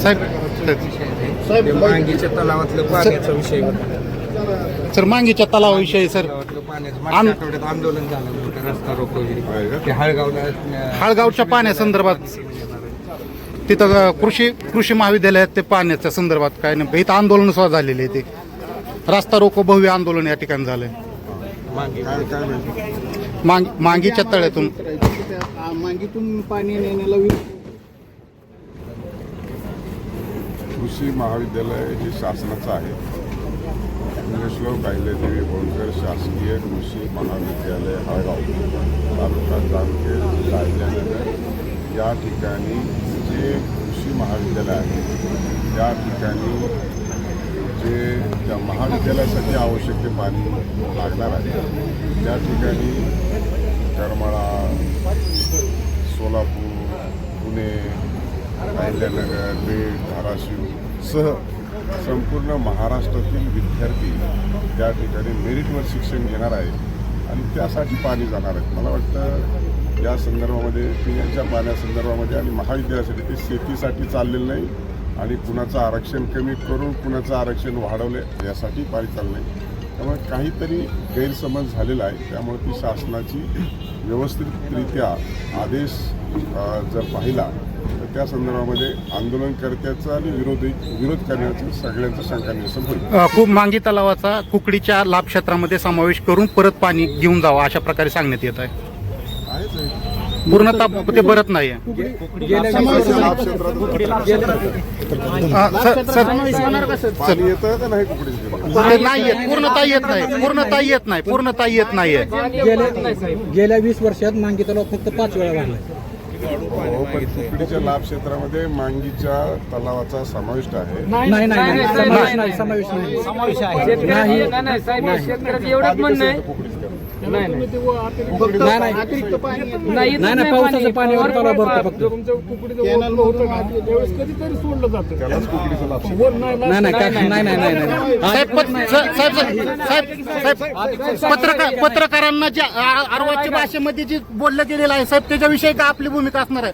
साहेब मांगीच्या तलावातलं पाण्याचा विषय होता सर. मांगीच्या तलावाविषयी सर मागच्या आठवड्यात आंदोलन झालं होतं, रस्ता रोको ते हाळगावच्या पाण्यासंदर्भात तिथं कृषी महाविद्यालयात ते पाण्याच्या संदर्भात काय नेमकं इथं आंदोलन सुद्धा झालेले आहे. ते रस्ता रोको भव्य आंदोलन या ठिकाणी झालंय. मांगीच्या तळ्यातून मांगीतून पाणी नेण्याला कृषी महाविद्यालय हे शासनाचं आहे. इंग्लिशलोक अहिल्यादेवी होळकर शासकीय कृषी महाविद्यालय हाळगाव तालुका जामखेड जिल्हा अहिल्यानगर या ठिकाणी जे कृषी महाविद्यालय आहे त्या ठिकाणी जे त्या महाविद्यालयासाठी आवश्यक ते पाणी लागणार आहे त्या ठिकाणी करमाळा, सोलापूर, पुणे, अहिल्यानगर, बीड, धाराशिव सह संपूर्ण महाराष्ट्रातील विद्यार्थी त्या ठिकाणी मेरिटवर शिक्षण घेणार आहे आणि त्यासाठी पाणी जाणार आहे. मला वाटतं या संदर्भामध्ये पिण्याच्या पाण्यासंदर्भामध्ये आणि महाविद्यालयासाठी ते शेतीसाठी चाललेलं नाही आणि कुणाचं आरक्षण कमी करून कुणाचं आरक्षण वाढवले यासाठी पाणी चाललं नाही. त्यामुळे काहीतरी गैरसमज झालेला आहे. त्यामुळे ती शासनाची व्यवस्थितरित्या आदेश जर पाहिला तर त्या संदर्भामध्ये आंदोलनकर्त्याचं आणि विरोध करण्याचं सगळ्यांचं शंका निरसन होईल. खूप मांगी तलावाचा कुकडीच्या लाभ क्षेत्रामध्ये समावेश करून परत पाणी घेऊन जावं अशा प्रकारे सांगण्यात येत आहे. पूर्णतः ते भरत नाही आहे. पाणी येतं का नाही कुकडीचं? नाही येत, पूर्णतः येत नाही, पूर्णतः येत नाहीये. गेल्या 20 वर्षात मांगी तलाव फक्त 5 वेळा वाढला. हो, पण कुकडीच्या लाभ क्षेत्रामध्ये मांगीच्या तलावाचा समाविष्ट आहे. नाही समावेश नाही. पावसाचं पाण्यावर तलाव भरतो फक्त. त्यालाच कुकडीचा लाभ पत्रकारांना जे अर्वाच्य भाषेमध्ये जे बोललं गेलेलं आहे साहेब त्याच्याविषयी का आपली भूमिका असणार आहे?